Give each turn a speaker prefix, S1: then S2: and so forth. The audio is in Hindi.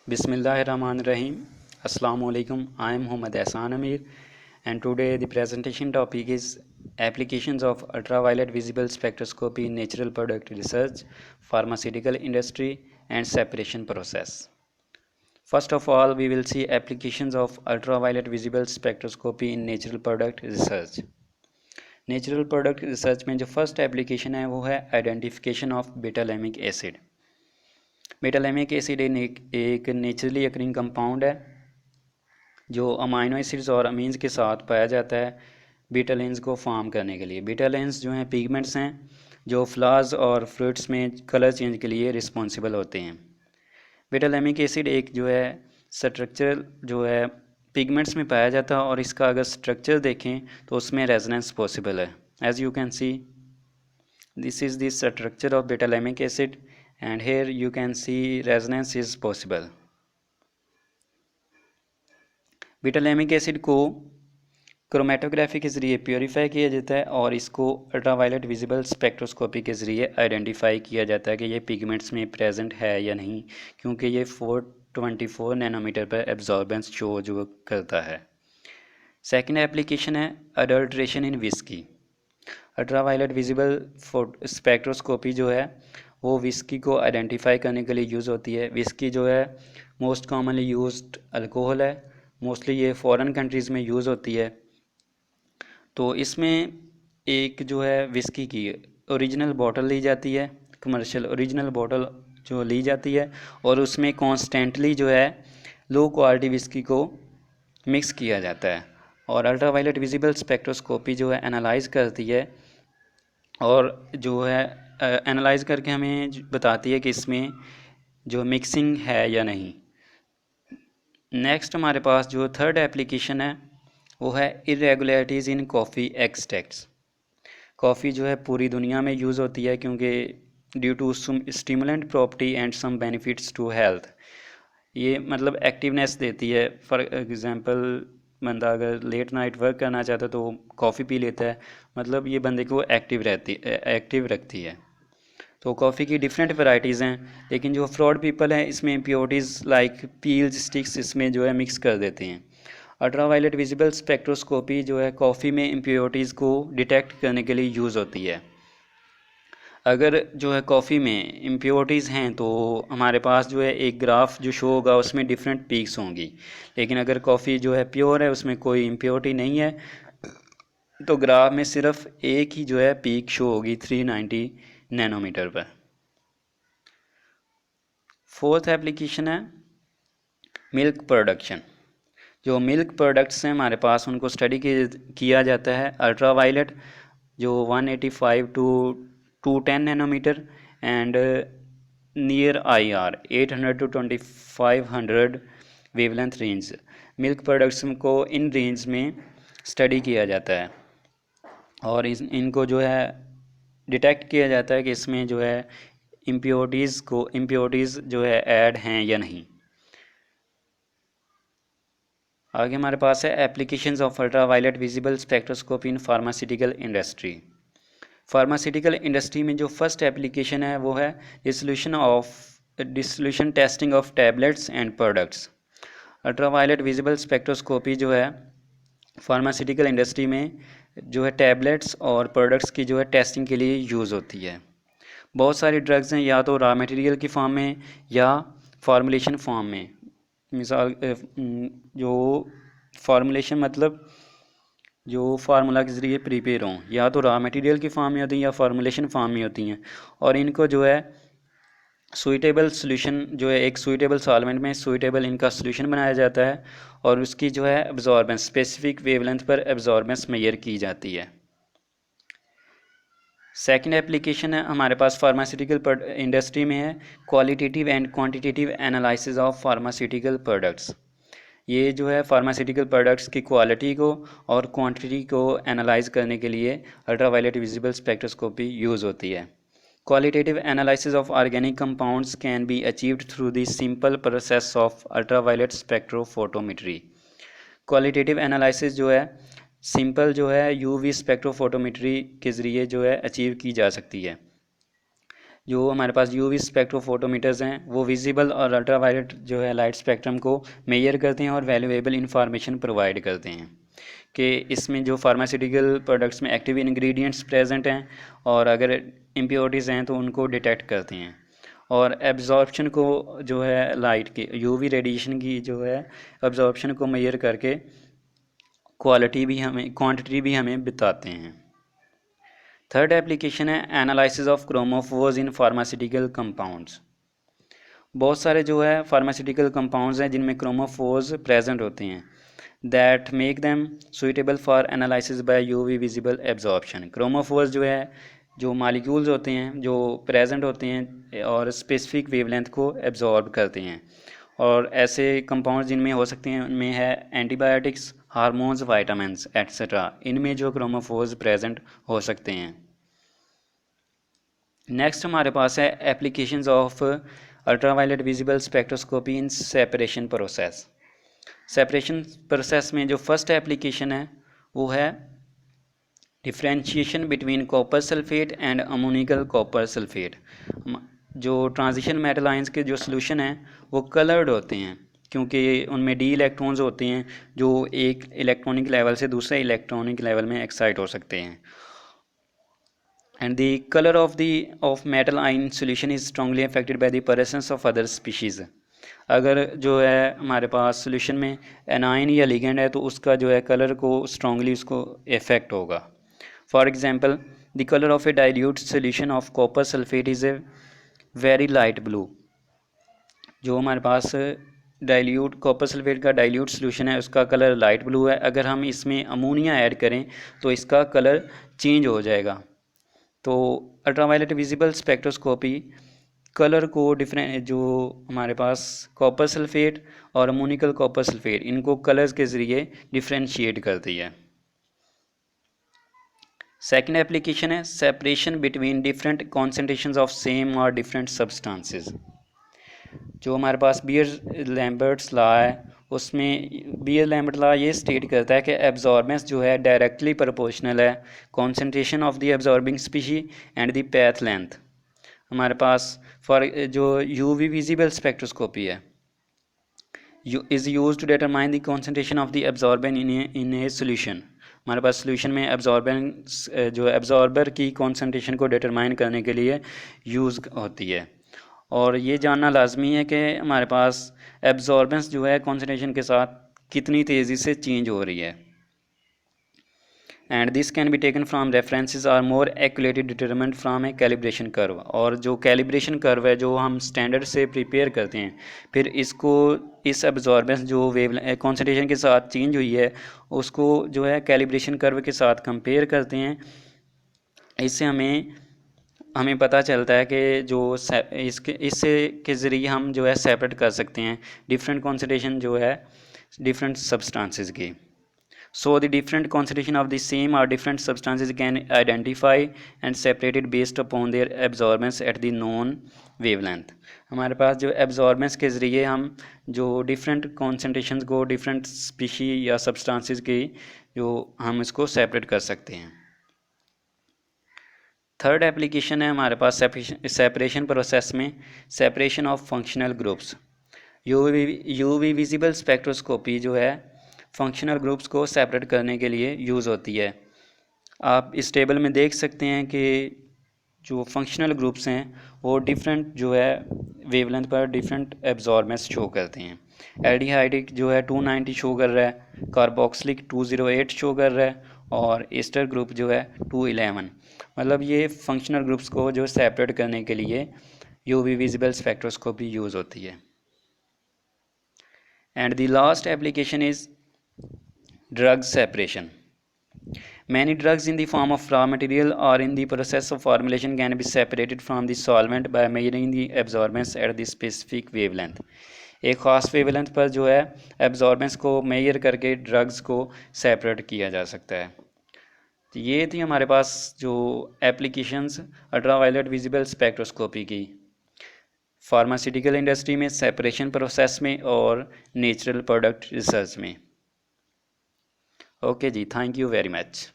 S1: Bismillahirrahmanirrahim. Assalamu alaikum. I am Muhammad Ehsan Amir, and today the presentation topic is applications of ultraviolet visible spectroscopy in natural product research, pharmaceutical industry and separation process. First of all, we will see applications of ultraviolet visible spectroscopy in natural product research. Natural product research में जो फर्स्ट एप्लीकेशन है वो है identification of betalamic acid. बेटालैमिक acid एक नेचुरली अकरिंग कंपाउंड है जो अमाइनो एसिड्स और अमीन्स के साथ पाया जाता है बीटालेंस को फॉर्म करने के लिए। बीटालेंस जो हैं पिगमेंट्स हैं जो फ्लावर्स और फ्रूट्स में कलर चेंज के लिए रिस्पॉन्सिबल होते हैं। बेटालैमिक एसिड एक जो है स्ट्रक्चर जो है पिगमेंट्स में पाया जाता है और इसका अगर स्ट्रक्चर देखें तो उसमें रेजोनेंस पॉसिबल है। As you can see this is the structure of betalamic acid and here you can see resonance is possible। Betalamic acid को क्रोमेटोग्राफी के ज़रिए प्योरीफाई किया जाता है और इसको अल्ट्रावायलेट विजिबल स्पेक्ट्रोस्कोपी के ज़रिए आइडेंटिफाई किया जाता है कि ये पिगमेंट्स में प्रेजेंट है या नहीं, क्योंकि ये 424 नैनोमीटर पर एब्जॉर्बेंस शो जो करता है। सेकेंड एप्लीकेशन है अडल्ट्रेशन इन विस्की। अल्ट्रावायलेट विजिबल स्पेक्ट्रोस्कोपी जो है वो विस्की को आइडेंटिफाई करने के लिए यूज़ होती है। विस्की जो है मोस्ट कॉमनली यूज्ड अल्कोहल है, मोस्टली ये फॉरेन कंट्रीज़ में यूज़ होती है। तो इसमें एक जो है विस्की की ओरिजिनल बॉटल ली जाती है, कमर्शियल ओरिजिनल बॉटल जो ली जाती है और उसमें कॉन्स्टेंटली जो है लो क्वालिटी विस्की को मिक्स किया जाता है और अल्ट्रावायलेट विजिबल स्पेक्ट्रोस्कोपी जो है एनालाइज करती है और जो है एनालाइज करके हमें बताती है कि इसमें जो मिक्सिंग है या नहीं। नेक्स्ट हमारे पास जो थर्ड एप्लीकेशन है वो है irregularities in coffee extracts. Coffee जो है पूरी दुनिया में यूज़ होती है क्योंकि due to some stimulant property and some benefits to health, ये मतलब एक्टिवनेस देती है। फॉर एग्ज़ाम्पल बंदा अगर लेट नाइट वर्क करना चाहता है तो कॉफ़ी पी लेता है, मतलब ये बंदे को एक्टिव रखती है। तो कॉफ़ी की डिफरेंट वैरायटीज़ हैं, लेकिन जो फ्रॉड पीपल हैं इसमें इम्प्योरिटीज़ लाइक पील्स स्टिक्स इसमें जो है मिक्स कर देते हैं। अल्ट्रावायलेट विजिबल स्पेक्ट्रोस्कोपी जो है कॉफ़ी में इम्प्योरिटीज़ को डिटेक्ट करने के लिए यूज़ होती है। अगर जो है कॉफ़ी में इम्प्योरिटीज़ हैं तो हमारे पास जो है एक ग्राफ जो शो होगा उसमें डिफरेंट पीक्स होंगी, लेकिन अगर कॉफ़ी जो है प्योर है उसमें कोई इम्प्योरिटी नहीं है तो ग्राफ में सिर्फ एक ही जो है पीक शो होगी 390 नैनोमीटर पर। फोर्थ एप्लीकेशन है मिल्क प्रोडक्शन। जो मिल्क प्रोडक्ट्स हैं हमारे पास उनको स्टडी किया जाता है अल्ट्रावायलेट जो 185 to 210 nanometre and near IR 800 to 2500 wavelength range. Milk products को इन रेंज में स्टडी किया जाता है और इनको जो है डिटेक्ट किया जाता है कि इसमें जो है इम्प्योरिटीज़ जो है ऐड हैं या नहीं। आगे हमारे पास है applications of ultraviolet visible spectroscopy in pharmaceutical industry. Pharmaceutical industry में जो फर्स्ट एप्लीकेशन है वो है dissolution testing of tablets and products. Ultraviolet visible spectroscopy जो है फार्मास्यूटिकल इंडस्ट्री में जो है टैबलेट्स और प्रोडक्ट्स की जो है टेस्टिंग के लिए यूज़ होती है। बहुत सारी ड्रग्स हैं या तो रॉ मटेरियल की फॉर्म में या फार्मूलेशन फॉर्म में। मिसाल जो फार्मूलेशन मतलब जो फार्मूला के ज़रिए प्रिपेयर हों, या तो रॉ मटेरियल की फॉर्म में होती हैं या फार्मूलेशन फॉर्म में होती हैं और इनको जो है सुइटेबल सोल्यूशन जो है एक सुइटेबल सॉल्वेंट में सुइटेबल इनका सोल्यूशन बनाया जाता है और उसकी जो है एब्जॉर्बेंस स्पेसिफिक वेवलेंथ पर एब्जॉर्बेंस मेजर की जाती है। सेकेंड एप्लीकेशन है हमारे पास फार्मास्यूटिकल इंडस्ट्री में है qualitative and quantitative analysis of pharmaceutical products. ये जो है फार्मास्यूटिकल प्रोडक्ट्स की क्वालिटी को और क्वांटिटी को एनालाइज करने के लिए अल्ट्रावायलेट विजिबल स्पेक्ट्रोस्कोपी यूज़ होती है। Qualitative analysis of organic compounds can be achieved through the simple process of ultraviolet spectrophotometry. Qualitative analysis जो है सिंपल जो है UV स्पेक्ट्रोफोटोमेट्री के ज़रिए जो है अचीव की जा सकती है। जो हमारे पास यूवी स्पेक्ट्रोफोटोमीटर्स हैं वो विजिबल और अल्ट्रावायलेट जो है लाइट स्पेक्ट्रम को मेजर करते हैं और वैल्यूएबल इंफॉर्मेशन प्रोवाइड करते हैं कि इसमें जो फार्मास्यूटिकल प्रोडक्ट्स में एक्टिव इंग्रेडिएंट्स प्रेजेंट हैं और अगर इम्प्योरिटीज़ हैं तो उनको डिटेक्ट करते हैं, और एब्जॉर्प्शन को जो है लाइट की यूवी रेडिएशन की जो है एब्जॉर्प्शन को मेजर करके क्वांटिटी भी हमें बताते हैं। थर्ड एप्लीकेशन है analysis of chromophores in pharmaceutical compounds. बहुत सारे जो है फार्मास्यूटिकल कंपाउंड्स हैं जिनमें क्रोमोफोर्स प्रेजेंट होते हैं that make them suitable for analysis bye UV visible absorption. Chromophores जो है जो मालिक्यूल्स होते हैं जो प्रेजेंट होते हैं और स्पेसिफिक वेवलेंथ को एब्जॉर्ब करते हैं, और ऐसे कंपाउंड्स जिनमें हो सकते हैं उनमें है एंटीबायोटिक्स, हार्मोन्स, वाइटामिन्स एट्सेट्रा, इनमें जो क्रोमोफोर्स प्रेजेंट हो सकते हैं। नेक्स्ट हमारे पास है applications of ultraviolet visible spectroscopy in separation process. Separation process में जो फर्स्ट एप्लीकेशन है वो है differentiation between copper sulphate and ammoniacal copper sulphate. जो ट्रांजिशन मेटल आयंस के जो सोल्यूशन हैं वो कलर्ड होते हैं क्योंकि उनमें डी इलेक्ट्रॉन्स होते हैं जो एक इलेक्ट्रॉनिक लेवल से दूसरे इलेक्ट्रॉनिक लेवल में एक्साइट हो सकते हैं, and the color of metal ion solution is strongly affected by the presence of other species। अगर जो है हमारे पास सोल्यूशन में एनाइन या लिगेंड है तो उसका जो है कलर को स्ट्रांगली उसको इफेक्ट होगा। For example the colour of A dilute solution of copper sulphate is a very light blue. जो हमारे पास डाइल्यूट कॉपर सल्फेट का डाइल्यूट सोल्यूशन है उसका कलर लाइट ब्लू है, अगर हम इसमें अमोनिया ऐड करें तो इसका कलर चेंज हो जाएगा। तो अल्ट्रावायलेट विजिबल स्पेक्ट्रोस्कोपी कलर को डिफरेंट जो हमारे पास कॉपर सल्फेट और अमोनिकल कॉपर सल्फेट इनको कलर्स के ज़रिए डिफ्रेंशिएट करती है। सेकंड एप्लीकेशन है separation between different concentrations of same और डिफरेंट सब्सटेंसेस। जो हमारे पास बियर लैम्बर्ट्स लॉ है उसमें बियर लैम्बर्ट लॉ ये स्टेट करता है कि एब्जॉर्बेंस जो है डायरेक्टली प्रोपोर्शनल है concentration of the absorbing species and the path length. हमारे पास फॉर जो यूवी विजिबल स्पेक्ट्रोस्कोपी है is use to determine the concentration of the absorbent in a solution. हमारे पास सोल्यूशन में एब्जॉर्बेंस जो एब्जॉर्बर की कॉन्सेंट्रेशन को डिटरमाइन करने के लिए यूज़ होती है, और ये जानना लाजमी है कि हमारे पास एब्जॉर्बेंस जो है कॉन्सेंट्रेशन के साथ कितनी तेज़ी से चेंज हो रही है, and this can be taken from references or more accurately determined from a calibration curve. और जो कैलिब्रेशन कर्व है जो हम स्टैंडर्ड से प्रिपेयर करते हैं फिर इसको इस एब्जॉर्बेंस जो वेव कॉन्सेंट्रेशन के साथ चेंज हुई है उसको जो है कैलिब्रेशन कर्व के साथ कंपेयर करते हैं। इससे हमें पता चलता है कि जो इससे के ज़रिए हम जो है सेपरेट कर सकते हैं डिफरेंट कॉन्सेंट्रेशन जो है डिफरेंट सब्सटेंसेस की। So the different concentration of the same और different substances can identify and separated based upon their absorbance at the known wavelength. हमारे पास जो एब्जॉर्बेंस के ज़रिए हम जो डिफरेंट कॉन्सेंट्रेशन को डिफरेंट स्पीशी या सब्सटेंसेस की जो हम इसको सेपरेट कर सकते हैं। थर्ड एप्लीकेशन है हमारे पास सेपरेशन प्रोसेस में separation of functional groups. UV visible spectroscopy जो है फंक्शनल ग्रुप्स को सेपरेट करने के लिए यूज़ होती है। आप इस टेबल में देख सकते हैं कि जो फंक्शनल ग्रुप्स हैं वो डिफरेंट जो है वेवलेंथ पर डिफरेंट एब्जॉर्बेंस शो करते हैं। एल्डिहाइडिक जो है 290 शो कर रहा है, कार्बोक्सिलिक 208 शो कर रहा है, और एस्टर ग्रुप जो है 211। मतलब ये फंक्शनल ग्रुप्स को जो सेपरेट करने के लिए यूवी विजिबल स्पेक्ट्रोस्कोपी यूज़ होती है। And the last application is drug separation. Many drugs in the form of raw material or in the process of formulation can be separated from the solvent by measuring the absorbance at the specific wavelength। एक ख़ास वेवलेंथ पर जो है एब्जॉर्बेंस को मेजर करके ड्रग्स को सेपरेट किया जा सकता है। तो ये थी हमारे पास जो एप्लीकेशंस अल्ट्रावायलेट विजिबल स्पेक्ट्रोस्कोपी की फार्मास्यूटिकल इंडस्ट्री में, सेपरेशन प्रोसेस में और नेचुरल प्रोडक्ट रिसर्च में। ओके जी, थैंक यू वेरी मच।